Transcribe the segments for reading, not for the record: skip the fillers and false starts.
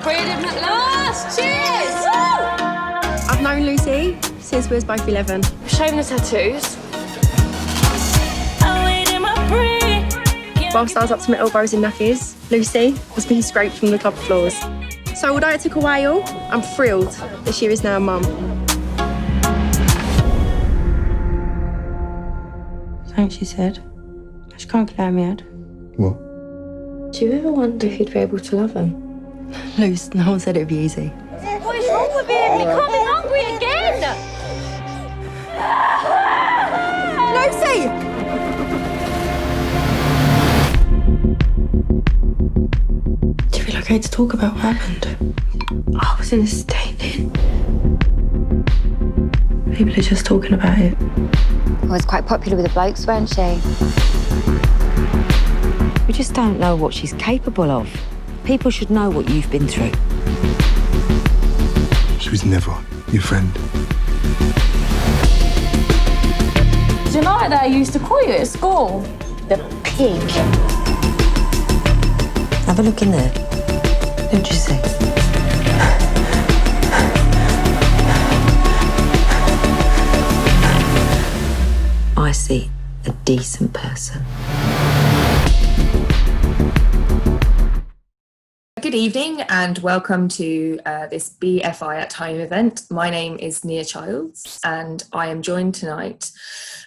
Freedom at last! Cheers! Woo! I've known Lucy since we was both 11. Shame the tattoos. Whilst I was up to my elbows in nappies, Lucy was being scraped from the club floors. So although it took a while, I'm thrilled that she is now a mum. Thanks, she said. She can't clear me head. What? Do you ever wonder if you'd be able to love him? Luce, no one said it'd be easy. What is wrong with him? He's coming hungry again! Lucy! Do you feel okay to talk about what happened? I was in a state then. People are just talking about it. I was quite popular with the blokes, weren't she? We just don't know what she's capable of. People should know what you've been through. She was never your friend. Do you know what they used to call you at school? The pig. Have a look in there. Who'd you see? I see a decent person. Good evening and welcome to this BFI at Home event. My name is Nia Childs and I am joined tonight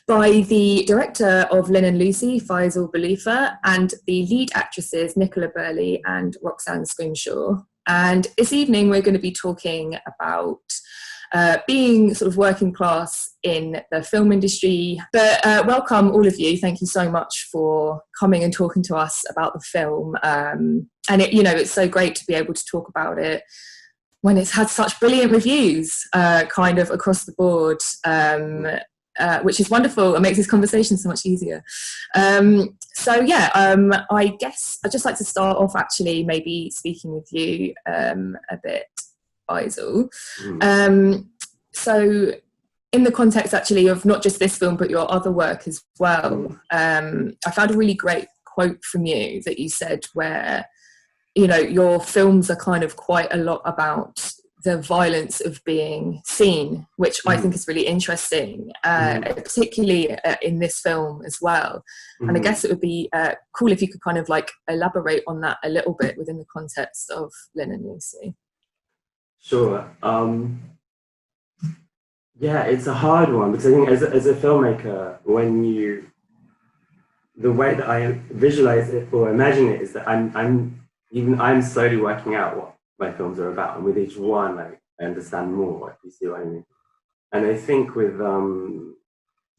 by the director of Lynn Lucy, Fyzal Boulifa, and the lead actresses Nichola Burley and Roxanne Scrimshaw. And this evening we're going to be talking about being sort of working class in the film industry. But welcome all of you. Thank you so much for coming and talking to us about the film. And it's so great to be able to talk about it when it's had such brilliant reviews kind of across the board, which is wonderful and makes this conversation so much easier. I guess I'd just like to start off actually maybe speaking with you a bit, Fyzal. So in the context actually of not just this film but your other work as well, I found a really great quote from you that you said where, you know, your films are kind of quite a lot about the violence of being seen, which I think is really interesting, particularly in this film as well. And I guess it would be cool if you could kind of like elaborate on that a little bit within the context of Lynn and Lucy. Sure. Yeah, it's a hard one because I think as a filmmaker, the way that I visualize it or imagine it is that I'm slowly working out what my films are about, and with each one, I understand more. If you see what I mean. And I think with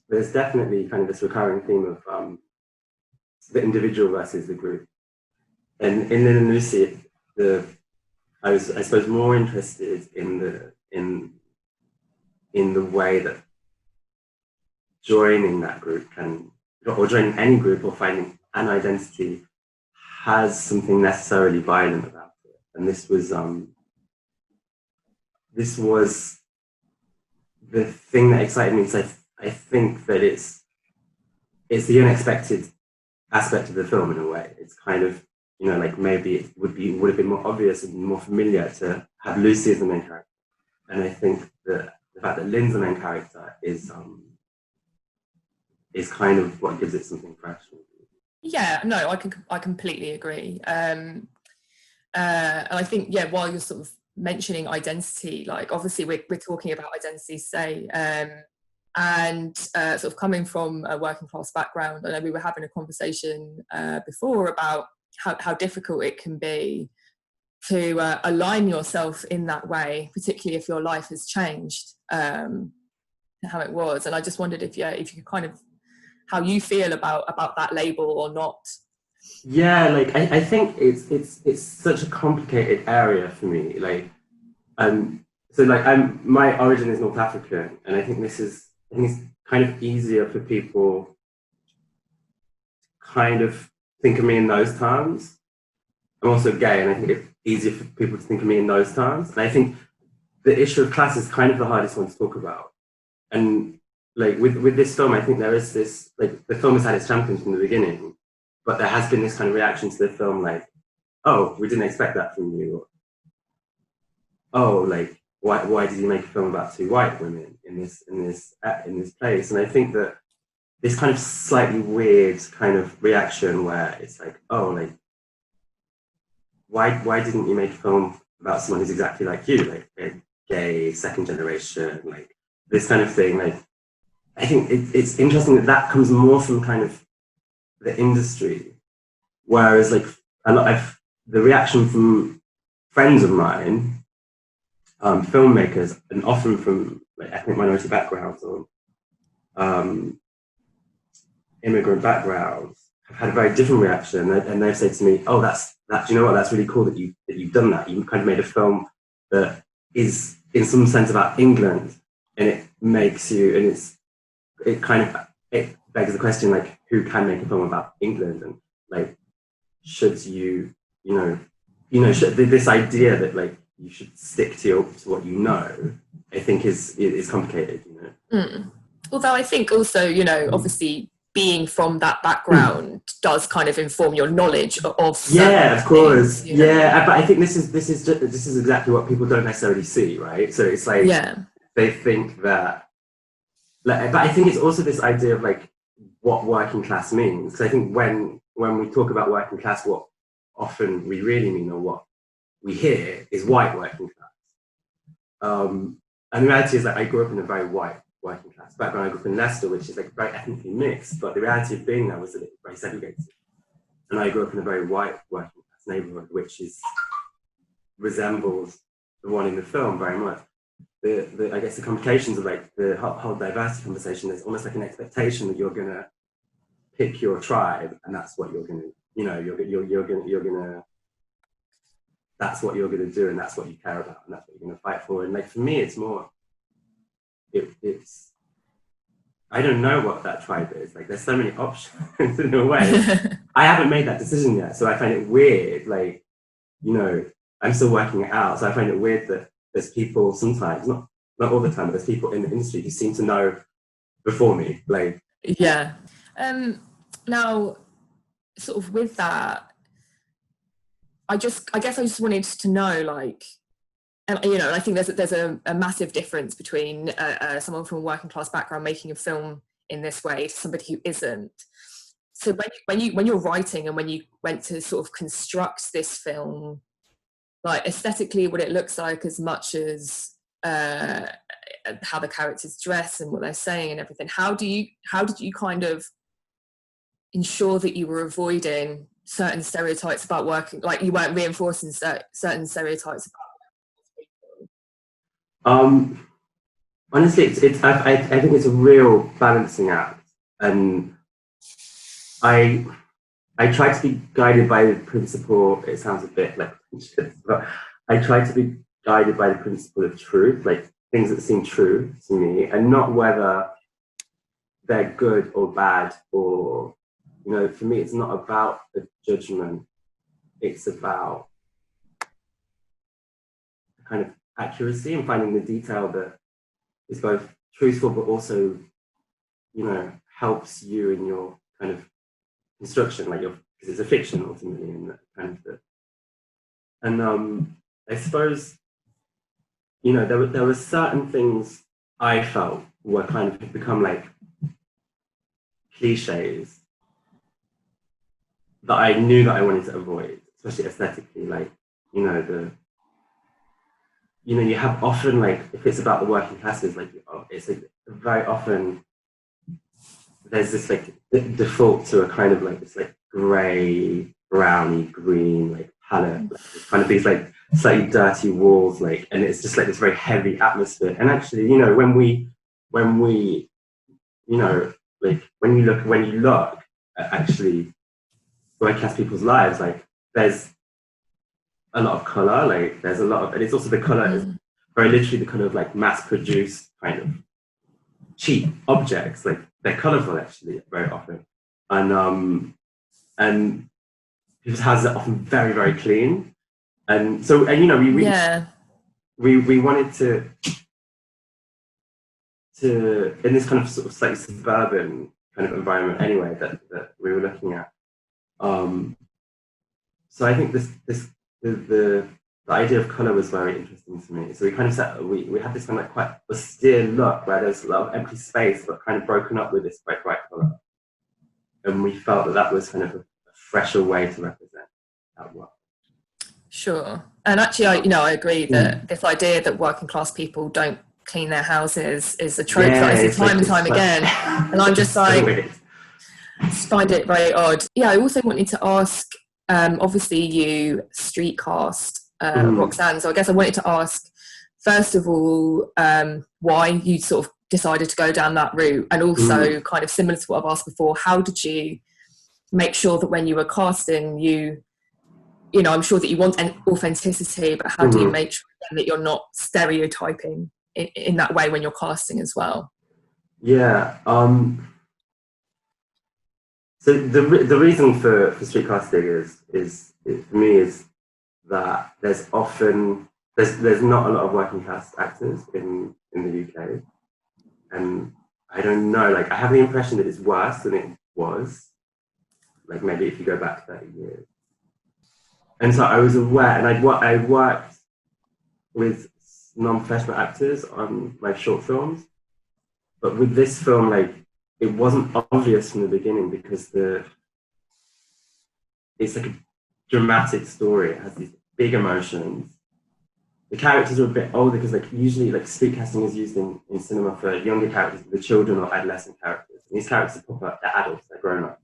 there's definitely kind of this recurring theme of the individual versus the group. And in Lynn Lucy, I was, I suppose, more interested in the way that joining that group or joining any group or finding an identity has something necessarily violent about it. And this was the thing that excited me. So I think that it's the unexpected aspect of the film in a way. It's kind of, you know, like maybe it would have been more obvious and more familiar to have Lucy as the main character. And I think that the fact that Lynn's the main character is kind of what gives it something fresh. Yeah, no, I completely agree. And I think, yeah, while you're sort of mentioning identity, like obviously we're talking about identity today, and sort of coming from a working class background, I know we were having a conversation before about how difficult it can be to align yourself in that way, particularly if your life has changed, how it was. And I just wondered if you kind of, how you feel about that label or not. Yeah, like I think it's such a complicated area for me. Like, so like my origin is North African, and I think it's kind of easier for people to kind of think of me in those terms. I'm also gay, and I think it's easier for people to think of me in those terms. And I think the issue of class is kind of the hardest one to talk about. And like with this film, I think there is this, like, the film has had its champions from the beginning, but there has been this kind of reaction to the film, like, oh, we didn't expect that from you. oh, like why did he make a film about two white women in this place? And I think that this kind of slightly weird kind of reaction where it's like, oh, like why didn't you make a film about someone who's exactly like you, like gay, second generation, like this kind of thing? Like, I think it's interesting that comes more from kind of the industry, whereas like a lot of the reaction from friends of mine, filmmakers, and often from like ethnic minority backgrounds or immigrant backgrounds, have had a very different reaction, and they've said to me, "Oh, that's you know what? That's really cool that you've done that. You kind of made a film that is in some sense about England, and it makes you, and it begs the question, like, who can make a film about England, and like, should you this idea that like you should stick to what you know, I think is complicated, you know." Although I think also, you know, obviously being from that background does kind of inform your knowledge of of course things, you know? But I think this is exactly what people don't necessarily see, right? So it's like they think that, like, but I think it's also this idea of like what working class means, because I think when we talk about working class, what often we really mean, or what we hear, is white working class. And the reality is that I grew up in a very white working class background. I grew up in Leicester, which is like very ethnically mixed, but the reality of being there was that it was very segregated. And I grew up in a very white working class neighborhood, which resembles the one in the film very much. I guess the complications of like the whole diversity conversation, there's almost like an expectation that you're gonna pick your tribe, and that's what you're gonna, you know, you're gonna that's what you're gonna do, and that's what you care about, and that's what you're gonna fight for. And like for me, it's more, it's I don't know what that tribe is. Like there's so many options in a way. I haven't made that decision yet, so I find it weird. Like, you know, I'm still working it out, so I find it weird that there's people sometimes, not all the time, but there's people in the industry who seem to know before me. Like, now, sort of with that, I guess I just wanted to know, like, and you know, I think there's a massive difference between someone from a working class background making a film in this way to somebody who isn't. So when you're writing and when you went to sort of construct this film, like aesthetically, what it looks like, as much as how the characters dress and what they're saying and everything, how did you kind of ensure that you were avoiding certain stereotypes about working, like you weren't reinforcing certain stereotypes about honestly, I think it's a real balancing act, and I try to be guided by the principle. It sounds a bit like, but I try to be guided by the principle of truth, like things that seem true to me, and not whether they're good or bad, or, you know, for me, it's not about the judgment. It's about kind of accuracy and finding the detail that is both truthful but also, you know, helps you in your kind of construction, like because it's a fiction ultimately, and that kind of the, and I suppose, you know, there were certain things I felt were kind of become like cliches that I knew that I wanted to avoid, especially aesthetically, like, you know, you have often, like, if it's about the working classes, like, it's like very often there's this like default to a kind of like this like grey, browny, green like palette, like, kind of these like slightly dirty walls, like, and it's just like this very heavy atmosphere. And actually, you know, when we you know, like when you look at actually working class people's lives, like there's a lot of colour, like there's a lot of, and it's also the colour is very literally the kind of like mass-produced kind of cheap objects, like they're colourful actually very often, and people's houses are often very, very clean, and so, and you know, we wanted to in this kind of sort of slightly suburban kind of environment anyway that we were looking at, so I think the the idea of colour was very interesting to me. So we kind of set, we had this kind of like quite austere look where there's a lot of empty space, but kind of broken up with this bright colour. And we felt that that was kind of a fresher way to represent that work. Sure. And actually, I agree that this idea that working class people don't clean their houses is a trope that I see time and time again. And I'm just like, find it very odd. Yeah, I also wanted to ask, obviously you streetcast Roxanne, so I guess I wanted to ask, first of all, why you sort of decided to go down that route, and also kind of similar to what I've asked before, how did you make sure that when you were casting, you know, I'm sure that you want an authenticity, but how do you make sure that you're not stereotyping in that way when you're casting as well? Yeah. So the reason for street casting is for me is that there's often there's not a lot of working class actors in the UK, and I don't know, like I have the impression that it's worse than it was, like maybe if you go back 30 years. And so I was aware, and I worked with non-professional actors on my short films, but with this film, like it wasn't obvious from the beginning because it's like a dramatic story. It has these big emotions. The characters are a bit older because like usually like street casting is used in cinema for younger characters, the children or adolescent characters. And these characters pop up, they're adults, they're grown up,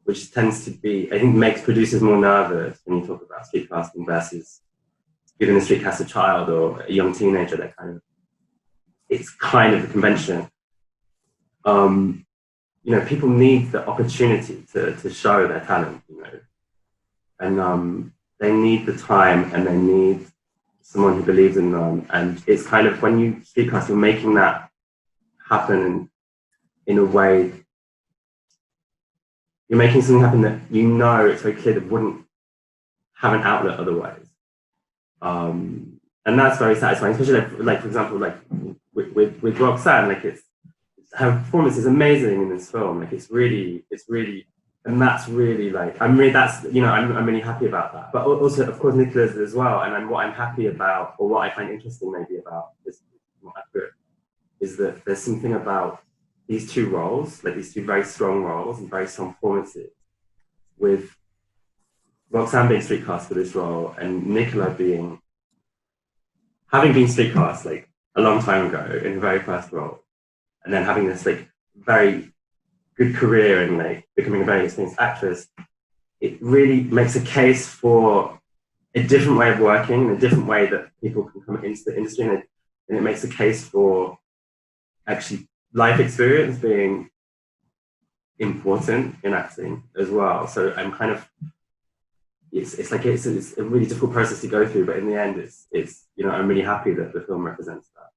which tends to be, I think, makes producers more nervous when you talk about street casting versus giving a street cast a child or a young teenager. That kind of, it's kind of the convention. You know, people need the opportunity to show their talent, you know, and they need the time and they need someone who believes in them. And it's kind of, when you streetcast, you're making that happen in a way. You're making something happen that you know it's very clear that wouldn't have an outlet otherwise. And that's very satisfying, especially like for example, like with Roxanne, like her performance is amazing in this film. Like it's really, and that's really like, I'm really happy about that. But also, of course, Nichola's as well. And what I'm happy about, or what I find interesting maybe about this, is that there's something about these two roles, like these two very strong roles and very strong performances, with Roxanne being streetcast for this role and Nichola having been streetcast like a long time ago in her very first role, and then having this like very good career and like becoming a very experienced actress. It really makes a case for a different way of working, and a different way that people can come into the industry, and it makes a case for actually life experience being important in acting as well. So I'm kind of, it's a really difficult process to go through, but in the end, it's you know, I'm really happy that the film represents that.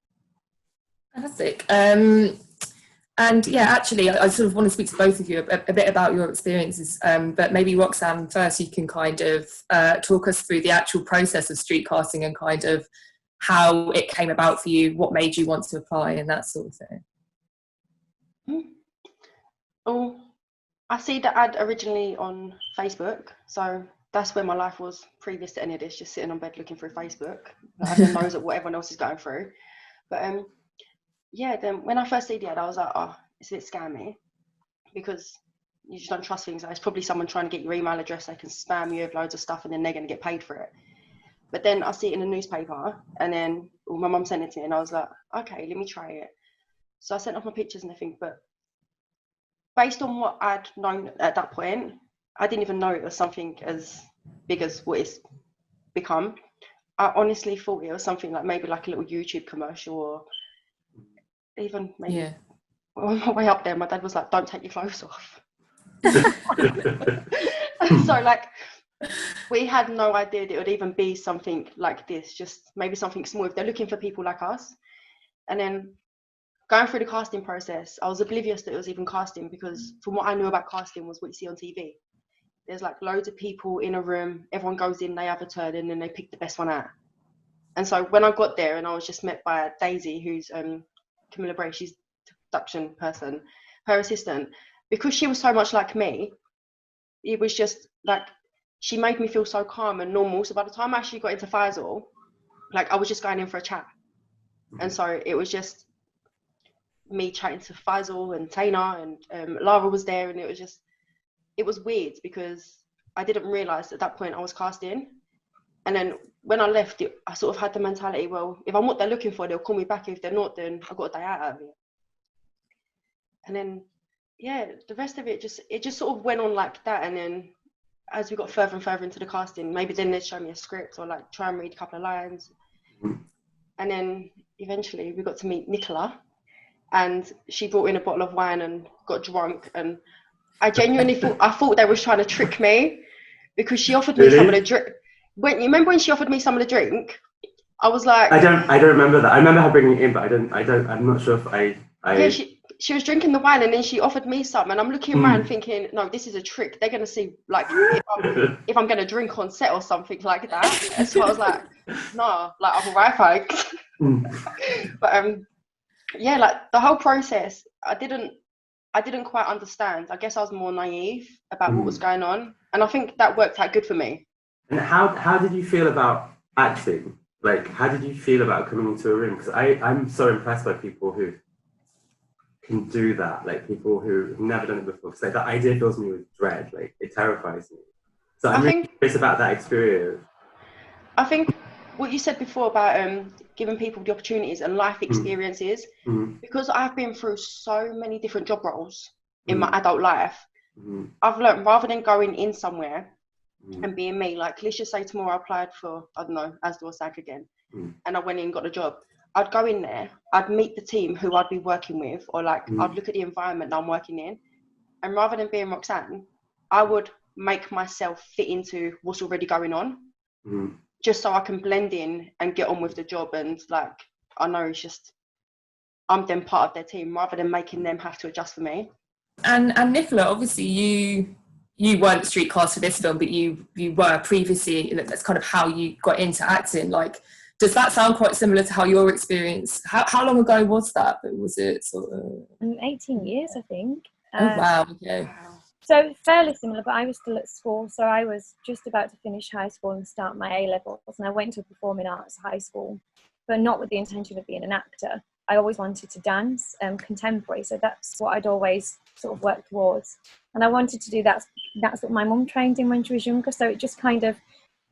Fantastic. And yeah, actually, I sort of want to speak to both of you a bit about your experiences, but maybe Roxanne first, you can kind of talk us through the actual process of street casting and kind of how it came about for you, what made you want to apply and that sort of thing. Oh, I see the ad originally on Facebook, so that's where my life was previous to any of this, just sitting on bed looking through Facebook. I don't know what everyone else is going through. But yeah, then when I first see the ad, I was like, oh, it's a bit scammy, because you just don't trust things. Like, it's probably someone trying to get your email address. They can spam you with loads of stuff and then they're going to get paid for it. But then I see it in the newspaper, and then my mum sent it to me, and I was like, okay, let me try it. So I sent off my pictures and everything, but based on what I'd known at that point, I didn't even know it was something as big as what it's become. I honestly thought it was something like maybe like a little YouTube commercial, or even maybe on my way up there, my dad was like, don't take your clothes off. So like, we had no idea that it would even be something like this, just maybe something small if they're looking for people like us. And then going through the casting process, I was oblivious that it was even casting, because from what I knew about casting was what you see on TV. There's like loads of people in a room, everyone goes in, they have a turn, and then they pick the best one out. And so when I got there and I was just met by Daisy, who's Camilla Bray, she's the production person, her assistant, because she was so much like me, it was just like, she made me feel so calm and normal. So by the time I actually got into Fyzal, like I was just going in for a chat. And so it was just me chatting to Fyzal and Taina, and Lara was there, and it was weird because I didn't realise at that point I was cast in. And then when I left, I sort of had the mentality, well, if I'm what they're looking for, they'll call me back. If they're not, then I've got a day out of it. And then, yeah, the rest of it just sort of went on like that. And then as we got further and further into the casting, maybe then they'd show me a script or like try and read a couple of lines. And then eventually we got to meet Nichola, and she brought in a bottle of wine and got drunk. And I genuinely thought they was trying to trick me, because she offered me some of the drink. You remember when she offered me some of the drink? I was like, I don't remember that. I remember her bringing it in, but I'm not sure if I. Yeah, she was drinking the wine, and then she offered me some, and I'm looking around thinking, no, this is a trick. They're gonna see like if I'm gonna drink on set or something like that. And so I was like, no, like I'm alright, thanks. But yeah, like the whole process, I didn't quite understand. I guess I was more naive about what was going on, and I think that worked out good for me. And how did you feel about acting? Like, how did you feel about coming into a room? Because I'm so impressed by people who can do that, like people who've never done it before. Because like, that idea fills me with dread. Like, it terrifies me. So I'm really curious about that experience. I think what you said before about giving people the opportunities and life experiences, because I've been through so many different job roles in my adult life, I've learned, rather than going in somewhere and being me, like let's just say tomorrow I applied for, I don't know, ASDA or SAG again, and I went in and got a job. I'd go in there, I'd meet the team who I'd be working with, or like I'd look at the environment that I'm working in, and rather than being Roxanne, I would make myself fit into what's already going on, just so I can blend in and get on with the job. And like, I know it's just, I'm then part of their team rather than making them have to adjust for me. And Nichola, obviously you weren't street cast for this film, but you were previously. That's kind of how you got into acting. Like, does that sound quite similar to how your experience? How long ago was that? Was it sort of 18 years, I think. Oh wow! Okay. So fairly similar, but I was still at school. So I was just about to finish high school and start my A-levels, and I went to a performing arts high school, but not with the intention of being an actor. I always wanted to dance, contemporary, so that's what I'd always sort of worked towards. And I wanted to do that. That's what my mum trained in when she was younger, so it just kind of,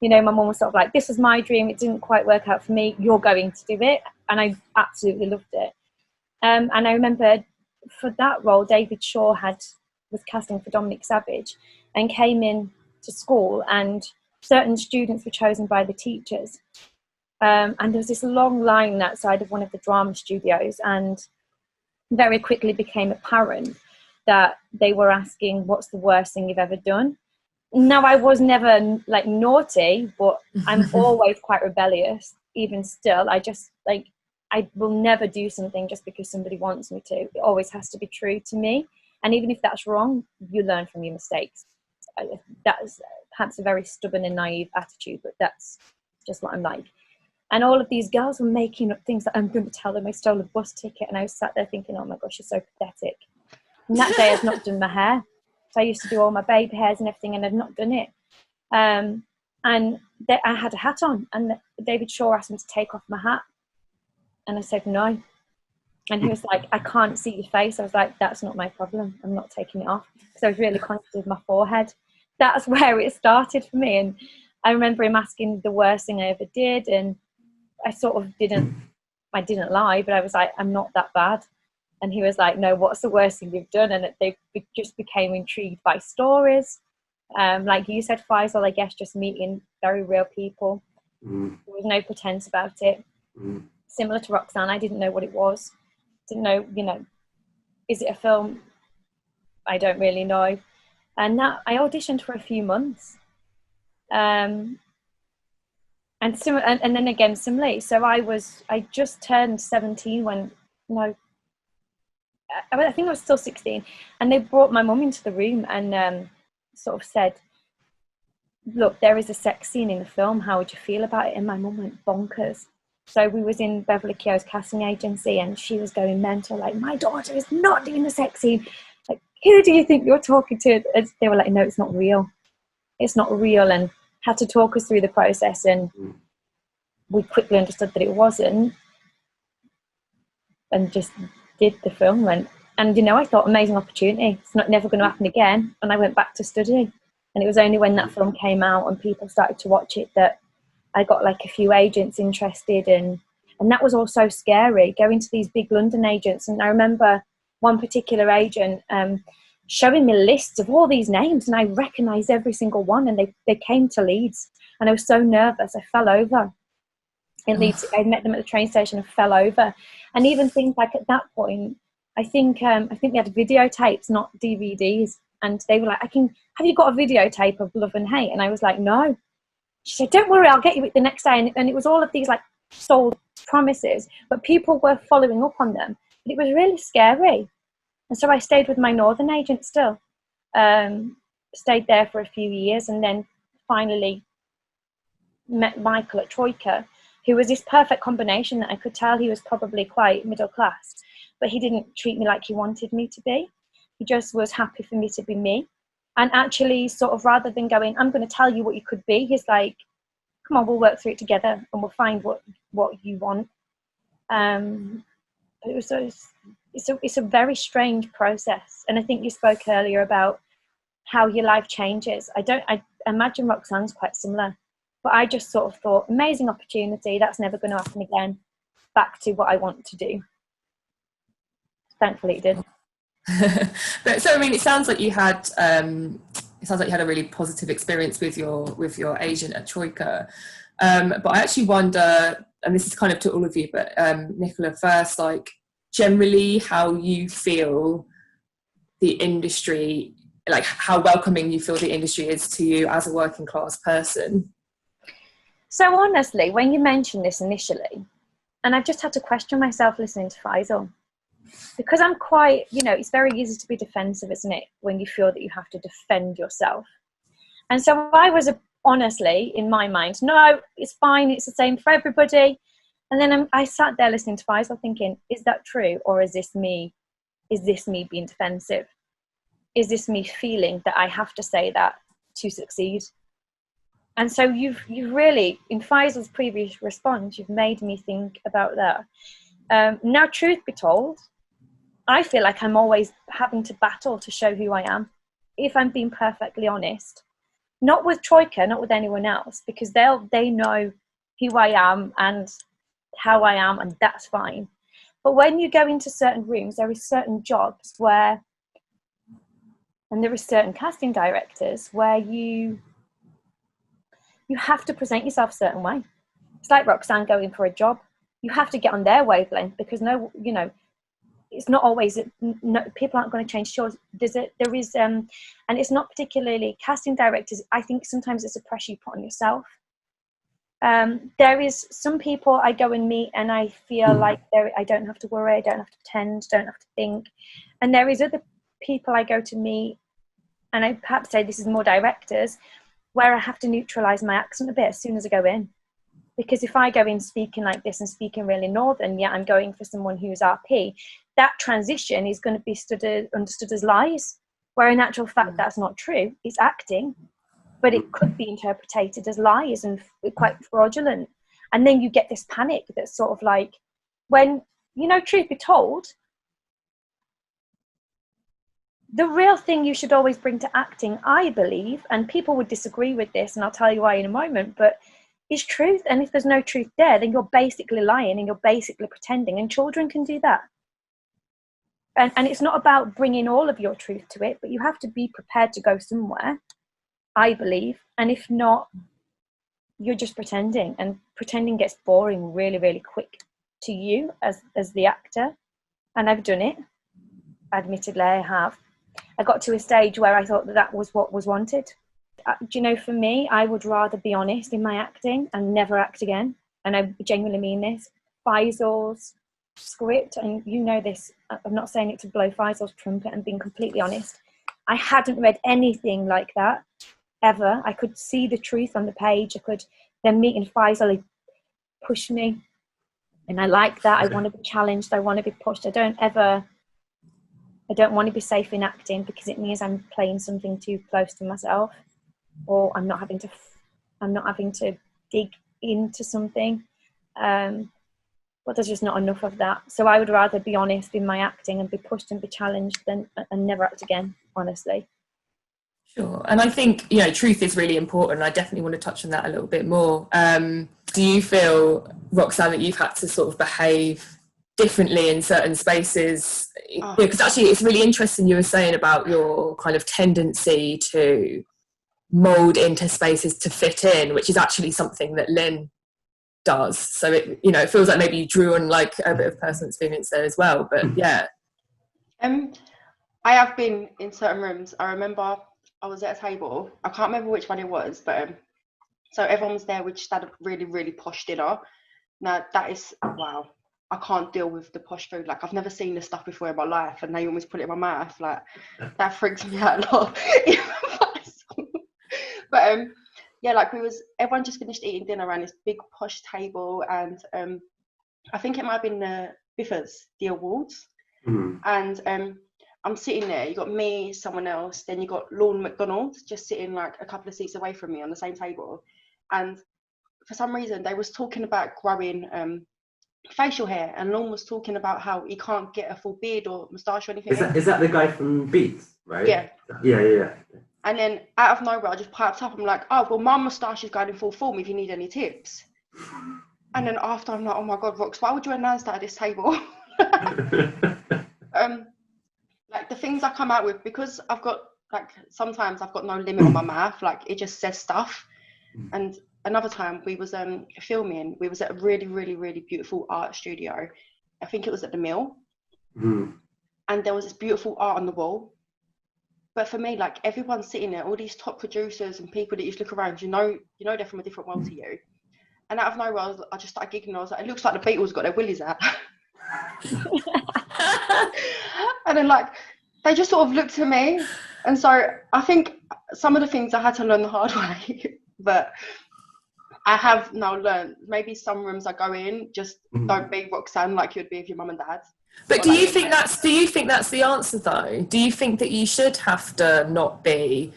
you know, my mum was sort of like, this was my dream, it didn't quite work out for me, you're going to do it. And I absolutely loved it. And I remember for that role, David Shaw was casting for Dominic Savage and came in to school, and certain students were chosen by the teachers. And there was this long line outside of one of the drama studios, and very quickly became apparent that they were asking, what's the worst thing you've ever done? Now, I was never like naughty, but I'm always quite rebellious, even still. I just like, I will never do something just because somebody wants me to. It always has to be true to me. And even if that's wrong, you learn from your mistakes. That's perhaps a very stubborn and naive attitude, but that's just what I'm like. And all of these girls were making up things that I'm going to tell them I stole a bus ticket. And I was sat there thinking, oh my gosh, you're so pathetic. And that day I'd not done my hair. So I used to do all my baby hairs and everything, and I'd not done it. And I had a hat on, and David Shaw asked me to take off my hat. And I said, no. And he was like, I can't see your face. I was like, that's not my problem. I'm not taking it off. Because I was really conscious of my forehead. That's where it started for me. And I remember him asking the worst thing I ever did. And I sort of didn't lie, but I was like, I'm not that bad. And he was like, no, what's the worst thing you've done? And they just became intrigued by stories. Like you said, Fyzal, I guess, just meeting very real people. There was no pretense about it. Similar to Roxanne, I didn't know what it was. Didn't know, you know, is it a film? I don't really know. And that I auditioned for a few months. And then again, similarly. So I just turned 17 when, no, I think I was still 16. And they brought my mum into the room and sort of said, look, there is a sex scene in the film. How would you feel about it? And my mum went bonkers. So we was in Beverly Keogh's casting agency, and she was going mental, like, my daughter is not doing the sex scene. Like, who do you think you're talking to? And they were like, no, it's not real. it's not real, and had to talk us through the process, and we quickly understood that it wasn't, and just did the film. And you know, I thought, amazing opportunity, it's never going to happen again. And I went back to study, and it was only when that film came out and people started to watch it that I got like a few agents interested, and that was all so scary, going to these big London agents. And I remember one particular agent showing me lists of all these names, and I recognised every single one, and they came to Leeds, and I was so nervous I fell over in Leeds. I met them at the train station and fell over. And even things like, at that point, I think we had videotapes, not DVDs, and they were like, have you got a videotape of Love and Hate? And I was like, no. She said, don't worry, I'll get you it the next day. And it was all of these like sold promises, but people were following up on them. But it was really scary. And so I stayed with my northern agent still, stayed there for a few years, and then finally met Michael at Troika, who was this perfect combination that I could tell he was probably quite middle class, but he didn't treat me like he wanted me to be. He just was happy for me to be me. And actually, sort of, rather than going, I'm going to tell you what you could be, he's like, come on, we'll work through it together and we'll find what you want. It's a very strange process. And I think you spoke earlier about how your life changes. I imagine Roxanne's quite similar, but I just sort of thought, amazing opportunity, that's never going to happen again, back to what I want to do. Thankfully it did. But so I mean, it sounds like you had a really positive experience with your agent at Troika. But I actually wonder, and this is kind of to all of you, but Nichola first, like generally how you feel the industry, like how welcoming you feel the industry is to you as a working class person. So honestly, when you mentioned this initially, and I've just had to question myself listening to Fyzal, because I'm quite, it's very easy to be defensive, isn't it, when you feel that you have to defend yourself. And so I was honestly, in my mind, no, it's fine, it's the same for everybody. And then I sat there listening to Fyzal thinking, is that true? Or is this me being defensive? Is this me feeling that I have to say that to succeed? And so you've really, in Fyzal's previous response, you've made me think about that. Now, truth be told, I feel like I'm always having to battle to show who I am, if I'm being perfectly honest. Not with Troika, not with anyone else, because they know who I am and how I am, and that's fine. But when you go into certain rooms, there are certain jobs where, and there are certain casting directors where you have to present yourself a certain way. It's like Roxanne going for a job. You have to get on their wavelength, because it's not always, people aren't going to change shows. There is, and it's not particularly casting directors. I think sometimes it's a pressure you put on yourself. There is some people I go and meet and I feel like I don't have to worry, I don't have to pretend, don't have to think. And there is other people I go to meet, and I perhaps say this is more directors, where I have to neutralise my accent a bit as soon as I go in. Because if I go in speaking like this and speaking really northern, I'm going for someone who's RP, that transition is going to be understood as lies, where in actual fact that's not true. It's acting, but it could be interpreted as lies and quite fraudulent. And then you get this panic that's sort of like, when, truth be told, the real thing you should always bring to acting, I believe, and people would disagree with this, and I'll tell you why in a moment, but is truth. And if there's no truth there, then you're basically lying and you're basically pretending, and children can do that. And it's not about bringing all of your truth to it, but you have to be prepared to go somewhere, I believe. And if not, you're just pretending, and pretending gets boring really, really quick to you as the actor. And I've done it. Admittedly, I have. I got to a stage where I thought that was what was wanted. For me, I would rather be honest in my acting and never act again. And I genuinely mean this. Fyzal's script, and this, I'm not saying it to blow Fyzal's trumpet, and being completely honest, I hadn't read anything like that ever. I could see the truth on the page. I could then meeting Fyzal, he pushed me, and I like that. I want to be challenged. I want to be pushed. I don't want to be safe in acting, because it means I'm playing something too close to myself. or I'm not having to dig into something. But there's just not enough of that. So I would rather be honest in my acting and be pushed and be challenged than and never act again, honestly. Sure. And I think, you know, truth is really important. I definitely want to touch on that a little bit more. Do you feel, Roxanne, that you've had to sort of behave differently in certain spaces? Because actually it's really interesting you were saying about your kind of tendency to mould into spaces to fit in, which is actually something that Lynn does. So it, you know, it feels like maybe you drew on like a bit of personal experience there as well. But yeah. I have been in certain rooms. I remember I was at a table. I can't remember which one it was, but so everyone was there. We just had a really, really posh dinner. Now that is, wow, I can't deal with the posh food. Like, I've never seen this stuff before in my life, and they almost put it in my mouth. Like, that freaks me out a lot. But yeah, like everyone just finished eating dinner around this big posh table, and I think it might have been the BFAs, the awards. And I'm sitting there, you got me, someone else, then you got Lorne McDonald just sitting like a couple of seats away from me on the same table. And for some reason they was talking about growing facial hair, and Lorne was talking about how he can't get a full beard or moustache or anything. Is that the guy from Beats, right? Yeah. And then out of nowhere I just piped up, I'm like, oh well, my moustache is going in full form if you need any tips. And then after I'm like, oh my god, Rox, why would you announce that at this table? Like the things I come out with, because I've got like, sometimes I've got no limit on my mouth, like it just says stuff. And another time we was filming, we was at a really, really, really beautiful art studio. I think it was at the Mill. And there was this beautiful art on the wall. But for me, like, everyone's sitting there, all these top producers and people that you look around, you know they're from a different world to you. And out of nowhere, I just started giggling. I was like, it looks like the Beatles got their willies out. And then like they just sort of looked at me, and so I think some of the things I had to learn the hard way, but I have now learned, maybe some rooms I go in, just don't be Roxanne like you'd be with your mum and dad. But do you think that's the answer though? Do you think that you should have to not be,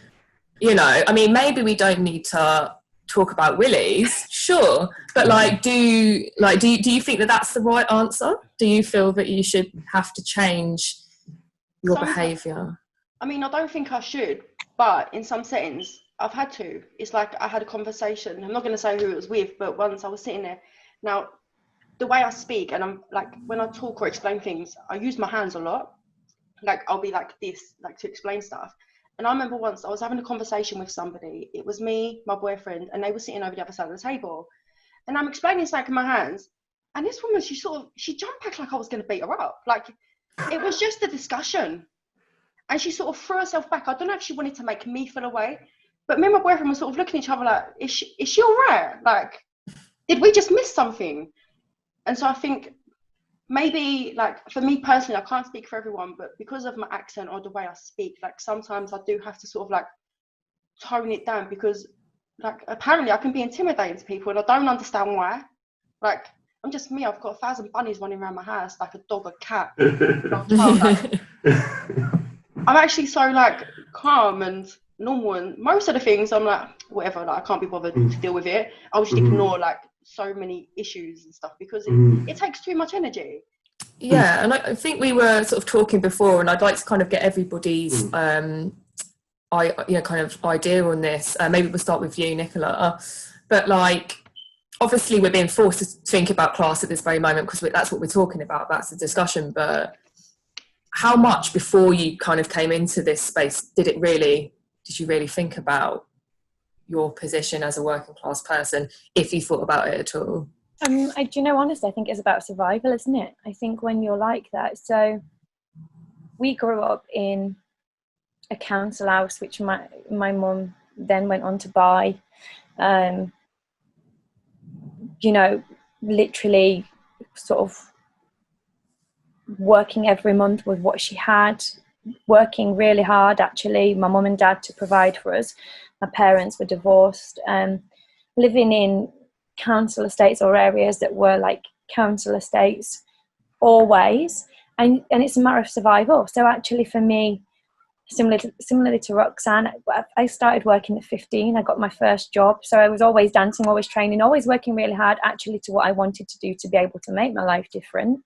you know, I mean, maybe we don't need to talk about willies, sure, but like, do you think that that's the right answer? Do you feel that you should have to change your behaviour? I mean, I don't think I should, but in some settings I've had to. It's like I had a conversation, I'm not going to say who it was with, but once I was sitting there. Now, the way I speak, and I'm like, when I talk or explain things, I use my hands a lot. Like, I'll be like this, like to explain stuff. And I remember once I was having a conversation with somebody. It was me, my boyfriend, and they were sitting over the other side of the table. And I'm explaining something in my hands. And this woman, she jumped back like I was going to beat her up. Like, it was just a discussion. And she sort of threw herself back. I don't know if she wanted to make me feel away. But me and my boyfriend were sort of looking at each other like, is she all right? Like, did we just miss something? And so I think maybe, like, for me personally, I can't speak for everyone, but because of my accent or the way I speak, like, sometimes I do have to sort of, like, tone it down, because, like, apparently I can be intimidating to people, and I don't understand why. Like, I'm just me. I've got 1,000 bunnies running around my house, like a dog, a cat. I'm actually so, like, calm and normal, and most of the things I'm like, whatever, like, I can't be bothered to deal with it. I'll just ignore, like, so many issues and stuff, because it takes too much energy. Yeah, and I think we were sort of talking before, and I'd like to kind of get everybody's kind of idea on this. Maybe we'll start with you, Nichola. But like, obviously we're being forced to think about class at this very moment, because that's what we're talking about. That's the discussion. But how much before you kind of came into this space did you really think about your position as a working class person, if you thought about it at all? Do you know, honestly, I think it's about survival, isn't it? I think when you're like that, so we grew up in a council house, which my mum then went on to buy, you know, literally sort of working every month with what she had, working really hard, actually, my mum and dad, to provide for us. My parents were divorced, living in council estates or areas that were like council estates always, and it's a matter of survival. So actually for me, similarly to Roxanne, I started working at 15. I got my first job. So I was always dancing, always training, always working really hard actually to what I wanted to do to be able to make my life different.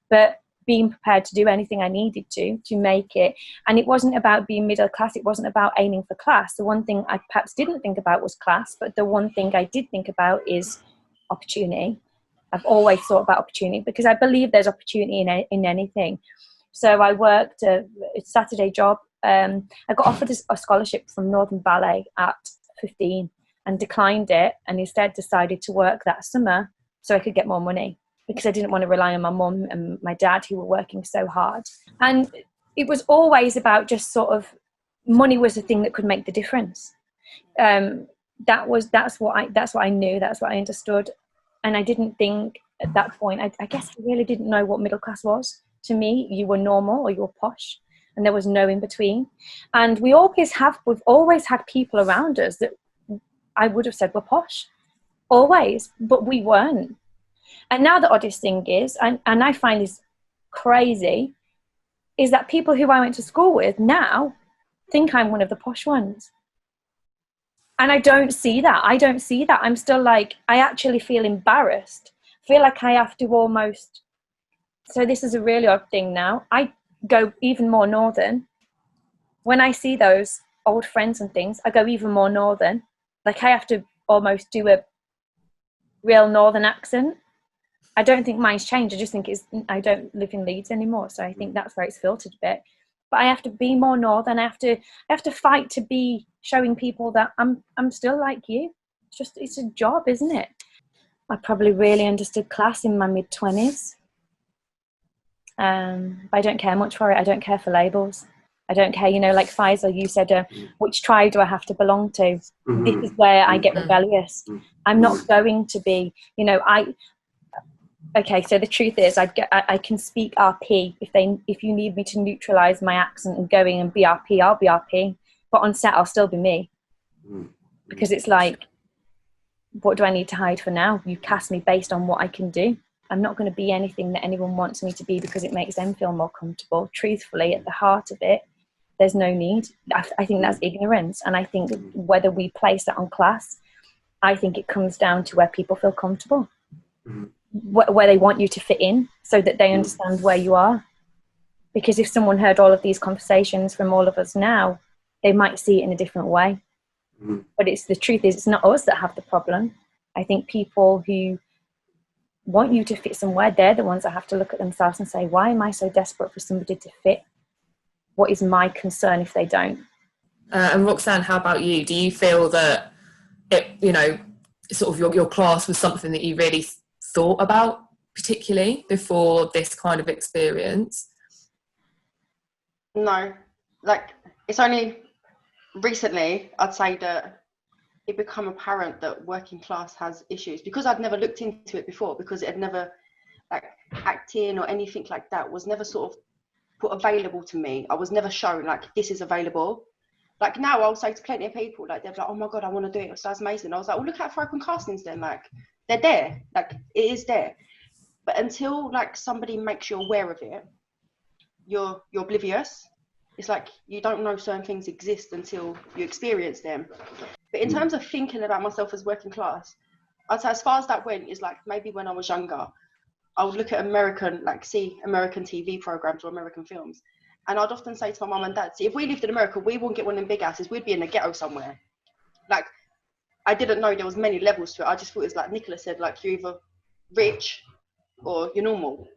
But being prepared to do anything I needed to make it. And it wasn't about being middle class. It wasn't about aiming for class. The one thing I perhaps didn't think about was class, but the one thing I did think about is opportunity. I've always thought about opportunity because I believe there's opportunity in anything. So I worked a Saturday job. I got offered a scholarship from Northern Ballet at 15 and declined it, and instead decided to work that summer so I could get more money, because I didn't want to rely on my mum and my dad who were working so hard. And it was always about just sort of, money was the thing that could make the difference. That's what I knew, that's what I understood. And I didn't think at that point, I guess I really didn't know what middle class was. To me, you were normal or you were posh, and there was no in between. And we've always had people around us that I would have said were posh, always, but we weren't. And now the oddest thing is, and I find this crazy, is that people who I went to school with now think I'm one of the posh ones. And I don't see that. I'm still like, I actually feel embarrassed. I feel like I have to almost, so this is a really odd thing now. I go even more northern. When I see those old friends and things, I go even more northern. Like I have to almost do a real northern accent. I don't think mine's changed. I just think I don't live in Leeds anymore. So I think that's where it's filtered a bit. But I have to be more northern. I have to fight to be showing people that I'm still like you. It's a job, isn't it? I probably really understood class in my mid-20s. But I don't care much for it. I don't care for labels. I don't care, like Fyzal, you said, which tribe do I have to belong to? Mm-hmm. This is where I get rebellious. I'm not going to be, okay, so the truth is I can speak RP. If you need me to neutralise my accent and going and be RP, I'll be RP. But on set, I'll still be me. Because it's like, what do I need to hide for now? You cast me based on what I can do. I'm not going to be anything that anyone wants me to be because it makes them feel more comfortable. Truthfully, at the heart of it, there's no need. I think that's ignorance. And I think whether we place that on class, I think it comes down to where people feel comfortable. Where they want you to fit in so that they understand where you are. Because if someone heard all of these conversations from all of us now, they might see it in a different way. But the truth is, it's not us that have the problem. I think people who want you to fit somewhere, they're the ones that have to look at themselves and say, why am I so desperate for somebody to fit? What is my concern if they don't? And Roxanne, how about you? Do you feel that sort of your class was something that you really thought about particularly before this kind of experience? No, it's only recently I'd say that it become apparent that working class has issues, because I'd never looked into it before, because it had never, acting or anything like that was never sort of put available to me. I was never shown this is available. Now I'll say to plenty of people, they're like, oh my God, I want to do it. So that's amazing. I was like, well, look at for open castings then. They're there. It is there. But until somebody makes you aware of it, you're oblivious. It's you don't know certain things exist until you experience them. But in terms of thinking about myself as working class, I'd say as far as that went is maybe when I was younger, I would look at see American TV programs or American films. And I'd often say to my mum and dad, see, if we lived in America, we wouldn't get one of them big houses. We'd be in the ghetto somewhere. I didn't know there was many levels to it. I just thought it was like Nichola said, you're either rich or you're normal.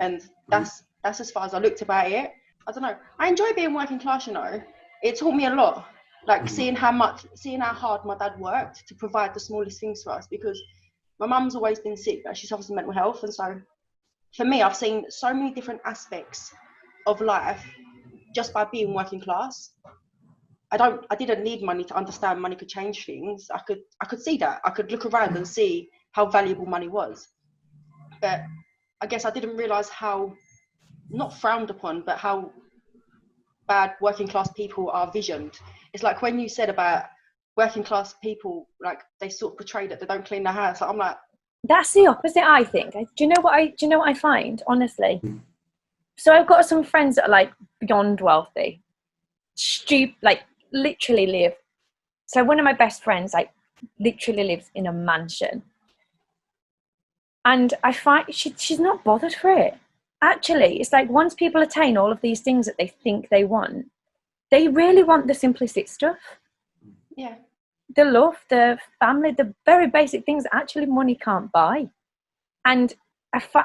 And that's as far as I looked about it. I don't know. I enjoy being working class, It taught me a lot. Seeing how hard my dad worked to provide the smallest things for us, because my mum's always been sick, but she suffers from mental health. And so for me, I've seen so many different aspects of life just by being working class. I didn't need money to understand money could change things. I could see that. I could look around and see how valuable money was. But I guess I didn't realise how, not frowned upon, but how bad working class people are visioned. It's when you said about working class people, they sort of portray that they don't clean their house. I'm like, that's the opposite, I think. Do you know what I find, honestly? So I've got some friends that are beyond wealthy. like literally live. So one of my best friends like literally lives in a mansion, and I find she's not bothered for it. Actually, it's like once people attain all of these things that they think they want, they really want the simplistic stuff. Yeah. The love, the family, the very basic things that actually money can't buy. And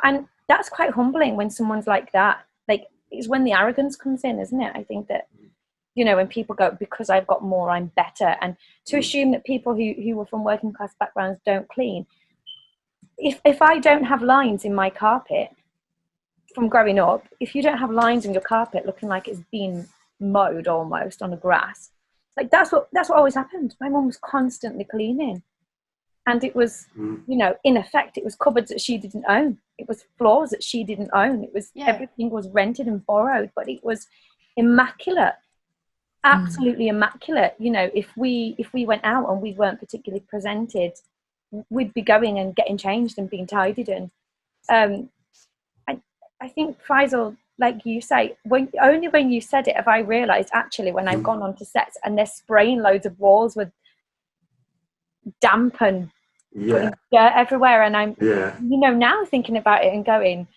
and that's quite humbling when someone's like that. Like, it's when the arrogance comes in, isn't it? I think that, you know, when people go, because I've got more, I'm better. And to assume that people who were from working class backgrounds don't clean. If I don't have lines in my carpet from growing up, if you don't have lines in your carpet looking like it's been mowed almost on the grass, like that's what always happened. My mum was constantly cleaning, and it was, you know, in effect, it was cupboards that she didn't own. It was floors that she didn't own. It was everything was rented and borrowed, but it was immaculate, absolutely immaculate. You know, if we went out and we weren't particularly presented, we'd be going and getting changed and being tidied. And I think, Fyzal, like you say, only when you said it have I realised, actually, when I've gone on to sets and they're spraying loads of walls with damp and putting dirt everywhere, and I'm, you know, now thinking about it and going,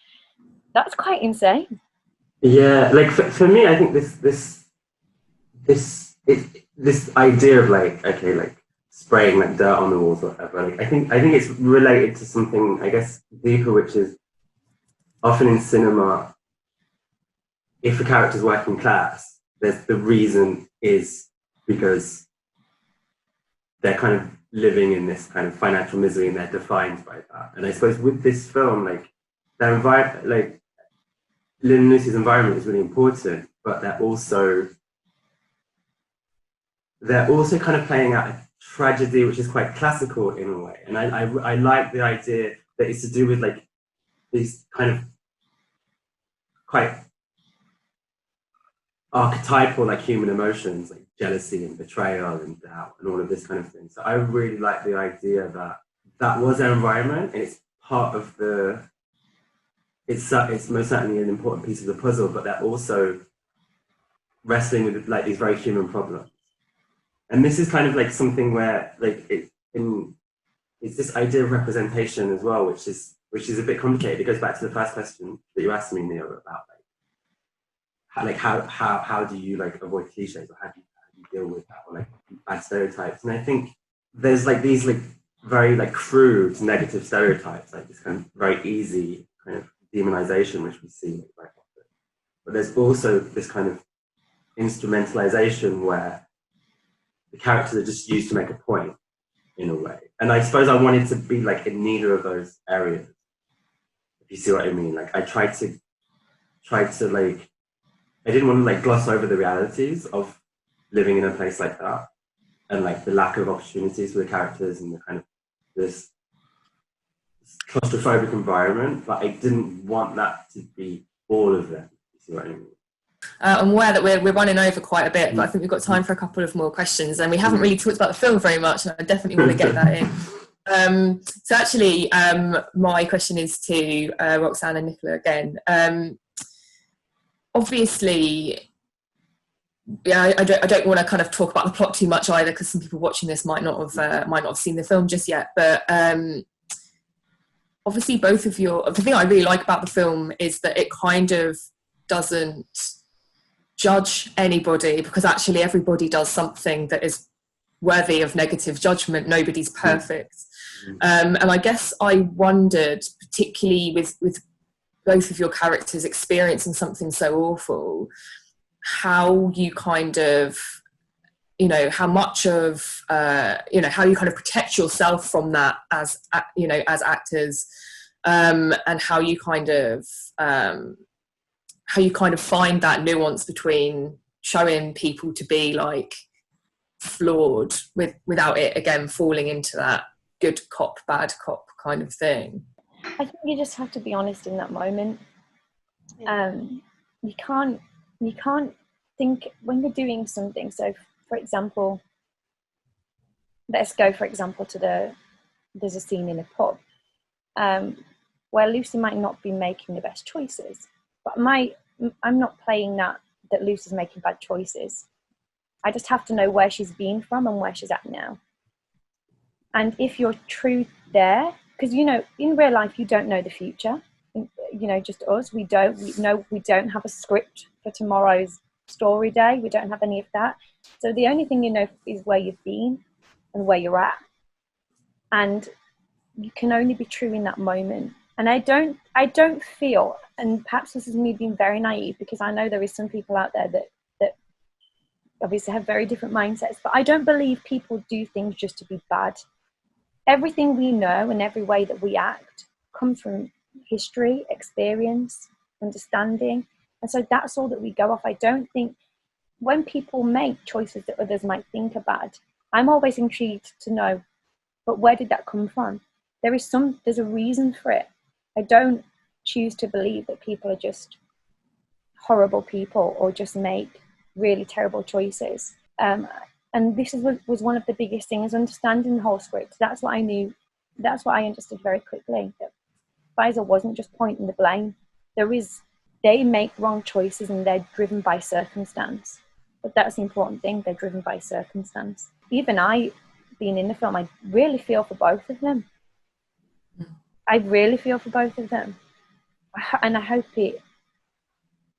that's quite insane. Yeah, like for me, I think this idea of like, okay, like spraying like dirt on the walls or whatever, like I think it's related to something, I guess, deeper, which is often in cinema, if a character's working class, the reason is because they're kind of living in this kind of financial misery and they're defined by that. And I suppose with this film, like like Lynn Lucy's environment is really important, but they're also kind of playing out a tragedy which is quite classical in a way. And I like the idea that it's to do with like these kind of quite archetypal like human emotions, like jealousy and betrayal and doubt and all of this kind of thing. So I really like the idea that that was their environment, and it's part of it's most certainly an important piece of the puzzle, but they're also wrestling with like these very human problems. And this is kind of like something where like it's this idea of representation as well, which is a bit complicated. It goes back to the first question that you asked me, Nia, about how do you like avoid cliches, or how do you deal with that, or like bad stereotypes. And I think there's like these like very like crude negative stereotypes, like this kind of very easy kind of demonization which we see like very often. But there's also this kind of instrumentalization where the characters are just used to make a point in a way. And I suppose I wanted to be like in neither of those areas, if you see what I mean. Like I tried to like, I didn't want to like gloss over the realities of living in a place like that, and like the lack of opportunities for the characters and the kind of this claustrophobic environment, but I didn't want that to be all of them. You see what I mean? I'm aware that we're running over quite a bit, but I think we've got time for a couple of more questions, and we haven't really talked about the film very much, and I definitely want to get that in. So actually, my question is to Roxanne and Nichola again. Obviously, yeah, I don't want to kind of talk about the plot too much either, because some people watching this might not have seen the film just yet. But obviously, both of the thing I really like about the film is that it kind of doesn't judge anybody, because actually everybody does something that is worthy of negative judgment. Nobody's perfect. And I guess I wondered, particularly with both of your characters experiencing something so awful, how you kind of, you know, how much of, you know, how you kind of protect yourself from that as, you know, as actors, and how you kind of find that nuance between showing people to be like flawed without it again falling into that good cop, bad cop kind of thing. I think you just have to be honest in that moment. You can't think when you're doing something. So, for example, let's go, for example, there's a scene in a pub where Lucy might not be making the best choices, but I'm not playing that Lucy's making bad choices. I just have to know where she's been from and where she's at now. And if you're true there, because, you know, in real life, you don't know the future. You know, just us, we don't have a script for tomorrow's story day. We don't have any of that. So the only thing you know is where you've been and where you're at. And you can only be true in that moment. And I don't feel, and perhaps this is me being very naive, because I know there is some people out there that obviously have very different mindsets, but I don't believe people do things just to be bad. Everything we know and every way that we act comes from history, experience, understanding. And so that's all that we go off. I don't think when people make choices that others might think are bad, I'm always intrigued to know, but where did that come from? There's a reason for it. I don't choose to believe that people are just horrible people or just make really terrible choices. And this was one of the biggest things, understanding the whole script. That's what I knew. That's what I understood very quickly. That Fyzal wasn't just pointing the blame. They make wrong choices and they're driven by circumstance. But that's the important thing. They're driven by circumstance. Even I, being in the film, I really feel for both of them. I really feel for both of them. And I hope it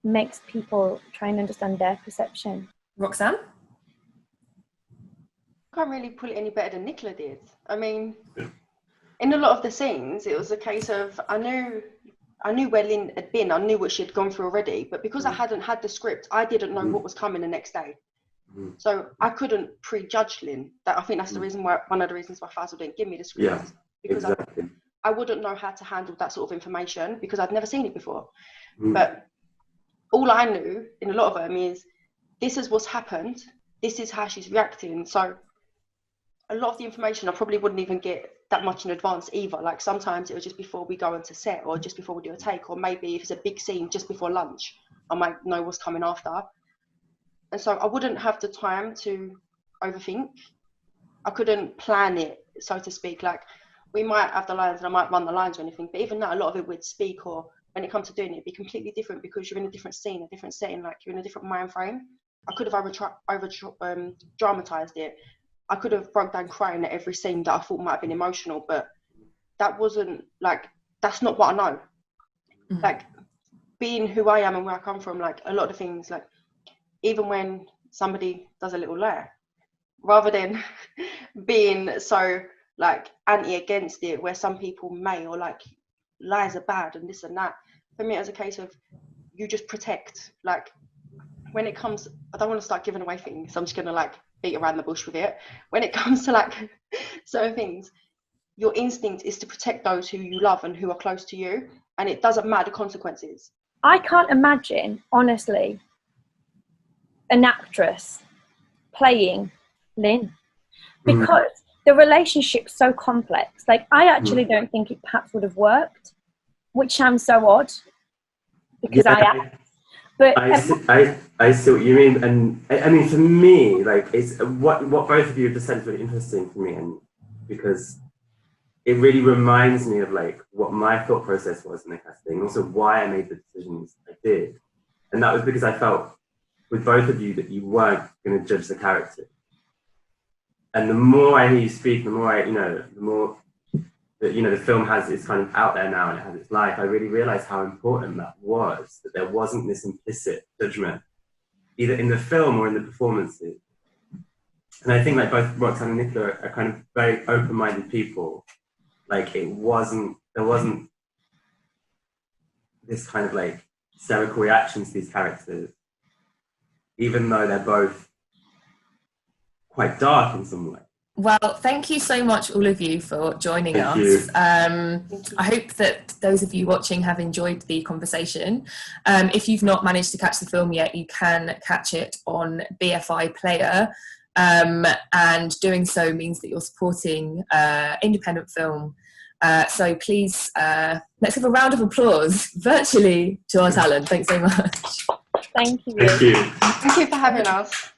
makes people try and understand their perception. Roxanne? I can't really put it any better than Nichola did. I mean, in a lot of the scenes, it was a case of I knew where Lynn had been. I knew what she had gone through already. But because I hadn't had the script, I didn't know what was coming the next day. So I couldn't prejudge Lynn. I think that's the reason why, one of the reasons why Fyzal didn't give me the script. Yeah, because exactly. I wouldn't know how to handle that sort of information because I'd never seen it before. But all I knew in a lot of them is this is what's happened. This is how she's reacting. So a lot of the information I probably wouldn't even get that much in advance either. Like sometimes it was just before we go onto set or just before we do a take, or maybe if it's a big scene just before lunch, I might know what's coming after. And so I wouldn't have the time to overthink. I couldn't plan it, so to speak. Like we might have the lines and I might run the lines or anything, but even that, a lot of it would speak, or when it comes to doing it, it'd be completely different because you're in a different scene, a different setting, like you're in a different mind frame. I could have dramatized it. I could have broke down crying at every scene that I thought might have been emotional, but that wasn't like, that's not what I know. Like being who I am and where I come from, like a lot of things, like even when somebody does a little lie, rather than being so like anti against it, where some people may, or like lies are bad and this and that, for me it was a case of you just protect. Like when it comes, I don't want to start giving away things, so I'm just gonna like beat around the bush with it. When it comes to like certain things, your instinct is to protect those who you love and who are close to you, and it doesn't matter the consequences. I can't imagine, honestly, an actress playing Lynn, because the relationship's so complex. Like I actually don't think it perhaps would have worked, which sounds so odd because but I see what you mean, and I mean for me, like it's what both of you have just said is really interesting for me, and because it really reminds me of like what my thought process was in the casting, and also why I made the decisions I did, and that was because I felt with both of you that you weren't going to judge the character, and the more I hear you speak, the more the more that the film it's kind of out there now and it has its life. I really realized how important that was, that there wasn't this implicit judgment either in the film or in the performances. And I think like both Roxanne and Nichola are kind of very open-minded people. Like there wasn't this kind of like hysterical reactions to these characters, even though they're both quite dark in some way. Well, thank you so much, all of you, for joining us. I hope that those of you watching have enjoyed the conversation. If you've not managed to catch the film yet, you can catch it on BFI Player. And doing so means that you're supporting independent film. So please, let's give a round of applause virtually to our talent. Thanks so much. thank you. Thank you. Thank you for having us.